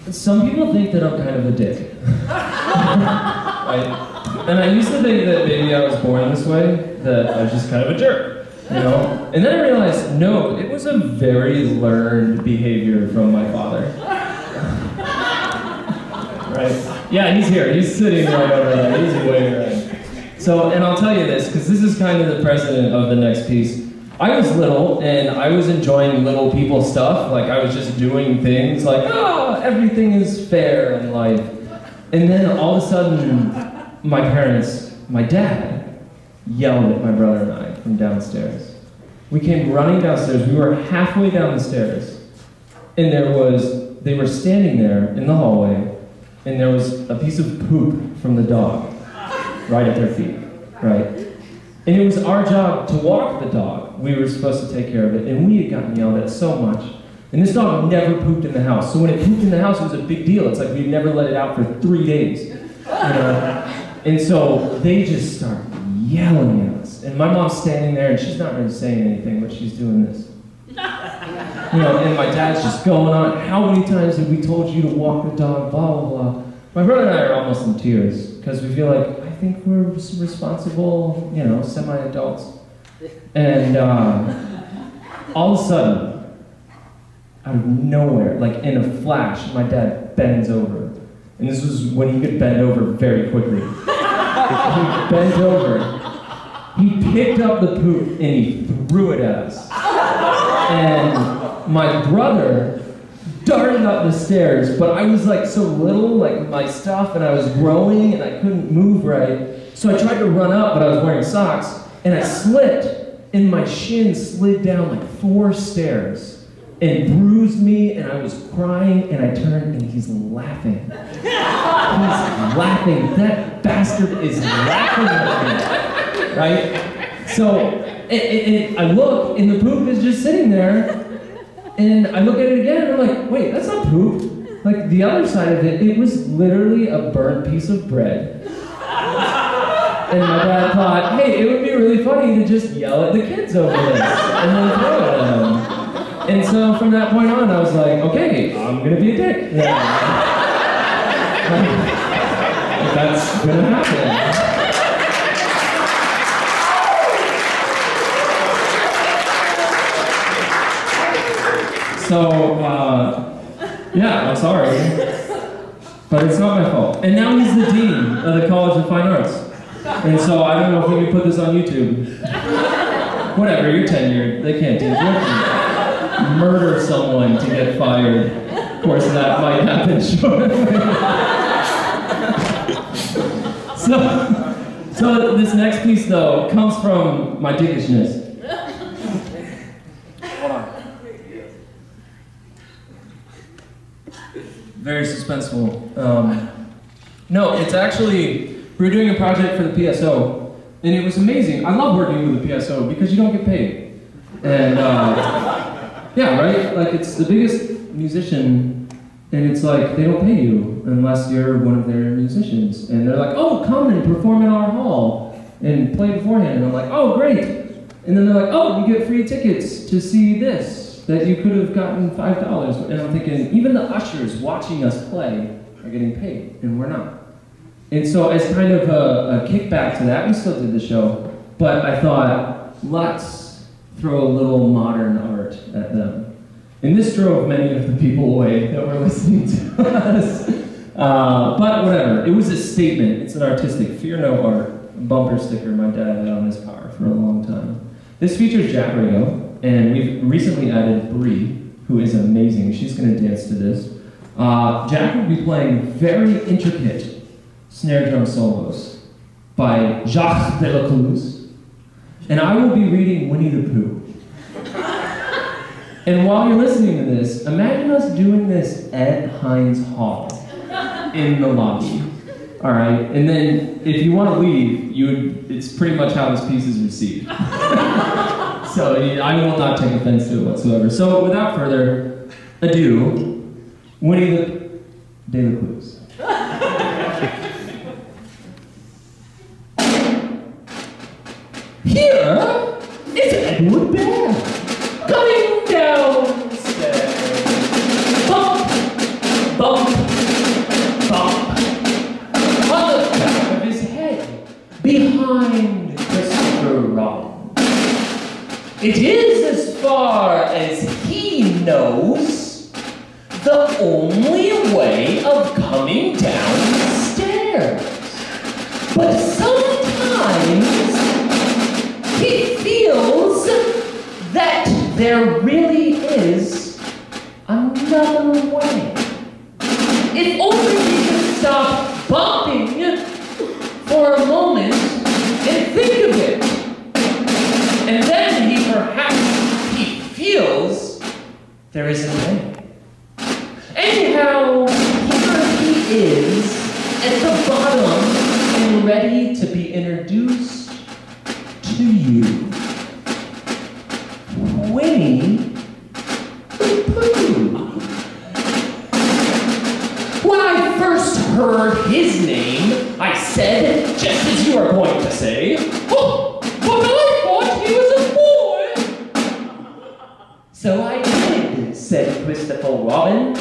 Some people think that I'm kind of a dick. And I used to think that maybe I was born this way, that I was just kind of a jerk, you know? And then I realized, no, it was a very learned behavior from my father. Right? Yeah, he's here. He's sitting right over there. He's way right. So, and I'll tell you this, because this is kind of the precedent of the next piece. I was little, and I was enjoying little people stuff. Like, I was just doing things like, oh, everything is fair in life. And then all of a sudden, my parents, my dad, yelled at my brother and I from downstairs. We came running downstairs. We were halfway down the stairs. And they were standing there in the hallway, and there was a piece of poop from the dog right at their feet, right? And it was our job to walk the dog. We were supposed to take care of it, and we had gotten yelled at so much. And this dog never pooped in the house. So when it pooped in the house, it was a big deal. It's like we'd never let it out for 3 days, you know? And so they just start yelling at us. And my mom's standing there, and she's not really saying anything, but she's doing this. You know, and my dad's just going on, how many times have we told you to walk the dog, blah, blah, blah. My brother and I are almost in tears, because we feel like, I think we're responsible, you know, semi-adults. And all of a sudden, out of nowhere, like in a flash, my dad bends over. And this was when he could bend over very quickly. He bent over, he picked up the poop, and he threw it at us. And my brother darted up the stairs, but I was like so little, like my stuff, and I was growing, and I couldn't move right. So I tried to run up, but I was wearing socks, and I slipped, and my shin slid down like 4 stairs. And bruised me, and I was crying, and I turned, and he's laughing. He's laughing. That bastard is laughing at me, right? So I look, and the poop is just sitting there, and I look at it again, and I'm like, wait, that's not poop. Like, the other side of it, it was literally a burnt piece of bread. And my dad thought, hey, it would be really funny to just yell at the kids over this, and then throw it at them. And so from that point on, I was like, okay, I'm gonna be a dick. Yeah. That's gonna happen. So, yeah, I'm sorry. But it's not my fault. And now he's the dean of the College of Fine Arts. And so I don't know if we can put this on YouTube. Whatever, you're tenured. They can't do it. Murder someone to get fired. Of course, that might happen shortly. So this next piece, though, comes from my dickishness. Hold on. Very suspenseful. No, it's actually, we were doing a project for the PSO, and it was amazing. I love working with the PSO because you don't get paid. And yeah, right? Like, it's the biggest musician, and it's like, they don't pay you unless you're one of their musicians. And they're like, oh, come and perform in our hall and play beforehand. And I'm like, oh, great. And then they're like, oh, you get free tickets to see this that you could have gotten $5. And I'm thinking, even the ushers watching us play are getting paid, and we're not. And so as kind of a kickback to that, we still did the show, but I thought, let's throw a little modern art at them. And this drove many of the people away that were listening to us. But whatever, it was a statement. It's an artistic, fear no art bumper sticker my dad had on his car for a long time. This features Jack Ringo, and we've recently added Bree, who is amazing. She's going to dance to this. Jack will be playing very intricate snare drum solos by Winnie the Delecluse, and I will be reading Winnie the Pooh. And while you're listening to this, imagine us doing this at Heinz Hall in the lobby. All right, and then if you want to leave, it's pretty much how this piece is received. So I will not take offense to it whatsoever. So without further ado, Winnie the Delecluse. Here is Edward Bear coming downstairs. Bump, bump. It is, as far as he knows, the only way of coming down the stairs. But sometimes he feels that there really is another way. If only he could stop bumping for a moment and think of it. And then he feels there is a way. Anyhow, here he is at the bottom and ready to be introduced to you. Winnie the Pooh. When I first heard his name, I said, just as you are going to say, "Oh, but I thought he was a boy." "So I did," said Christopher Robin.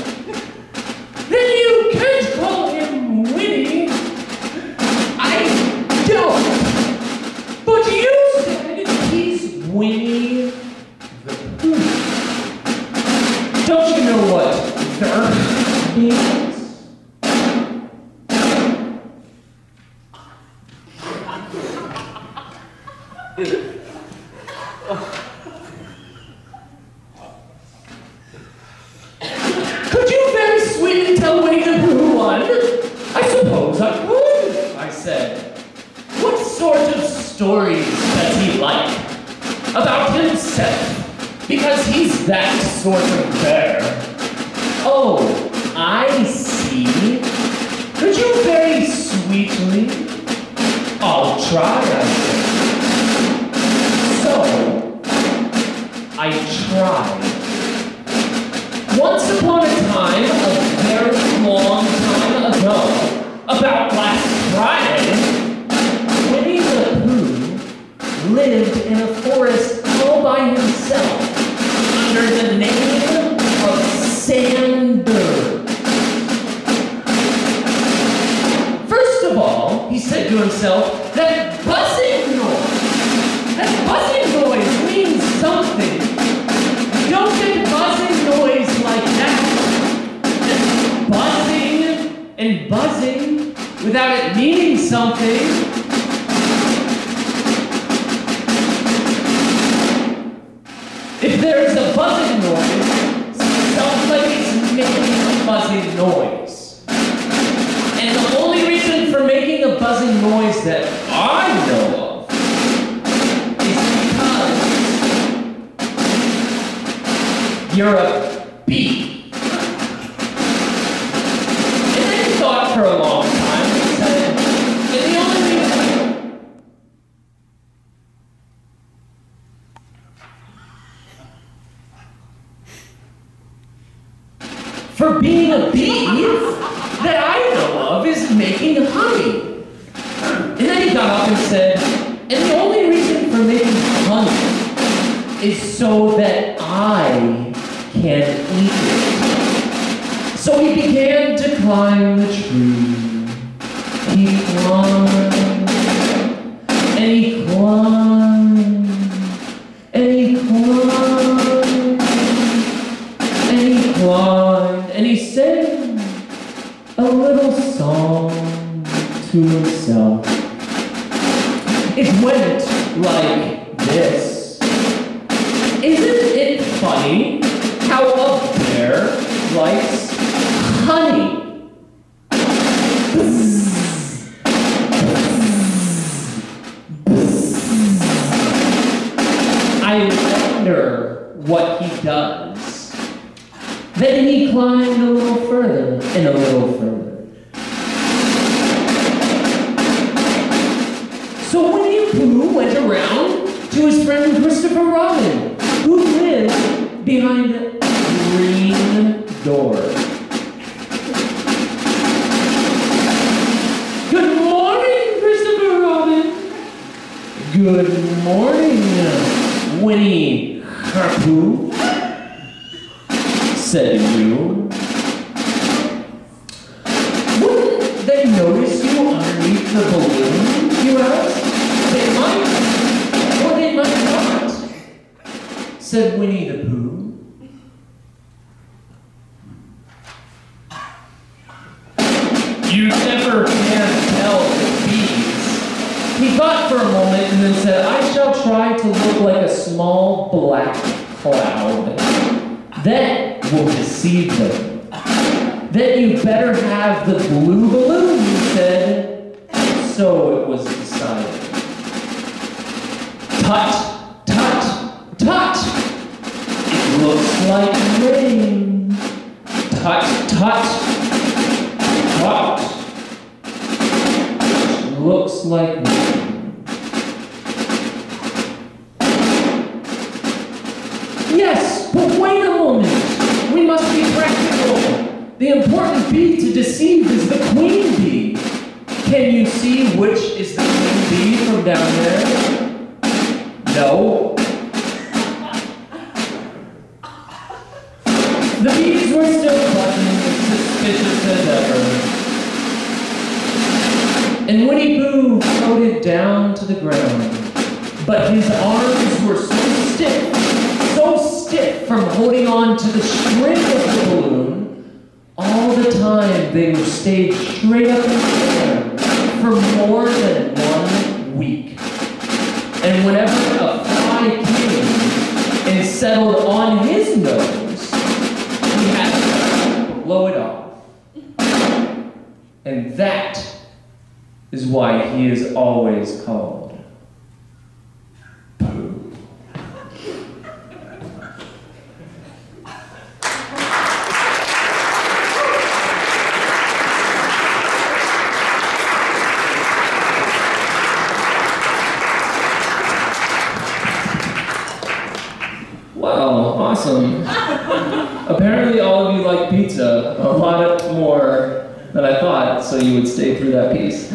"Then you can't call him Winnie." "I don't. But you said he's Winnie the Pooh. Don't you know what the means?" Could you very sweetly tell Winnie the Pooh one? "I suppose I could," I said. "What sort of stories does he like? About himself? Because he's that sort of bear." "Oh, I see. Could you very sweetly?" "I'll try," I said. So, I tried. Once upon a time, a very long time ago, about last Friday, Winnie the Pooh lived in a forest all by himself under the name of Sandberg. First of all, he said to himself, that buzzing noise means something. You don't get buzzing noise like that. Just buzzing and buzzing without it meaning something. If there's a buzzing noise, it sounds like it's making a buzzing noise. And the only reason for making a buzzing noise that I know of you're a bee. And then he thought for a long time and said, and the only reason for being a bee that I know of is making honey. And then he got up and said, and the only reason for making honey is so that I can eat it. So he began to climb the tree. He climbed, and he climbed, and he climbed, and he climbed, and he sang a little song to himself. It went like this. Isn't it funny how a bear likes honey? Bzz, bzz, bzz. I wonder what he does. Then he climbed a little further and a little further. So Winnie the Pooh went around to his friend Christopher Robin, who lived behind a green door. "Good morning, Christopher Robin." "Good morning, Winnie the Pooh," said you. "Wouldn't they notice you underneath the balloon?" you asked. "They might, or they might not." said Winnie the Pooh. You never can tell the bees. He thought for a moment and then said, I shall try to look like a small black cloud. That will deceive them. Then you better have the blue balloon, he said. So it was decided. Tut, tut, tut. It looks like rain. Tut, tut. What? Looks like rain. Yes, but wait a moment. We must be practical. The important bee to deceive is the queen bee. Can you see which is the queen bee from down there? No. The bees were still buzzing, suspicious as ever. And Winnie Pooh floated down to the ground. But his arms were so stiff from holding on to the string of the balloon, all the time they were stayed straight up in the air for more than 1 week. And whenever a fly came and settled on his nose, he had to blow it off. And that is why he is always called Pooh. Wow, awesome. Apparently all of you like pizza a lot more than I thought, so you would stay through that piece.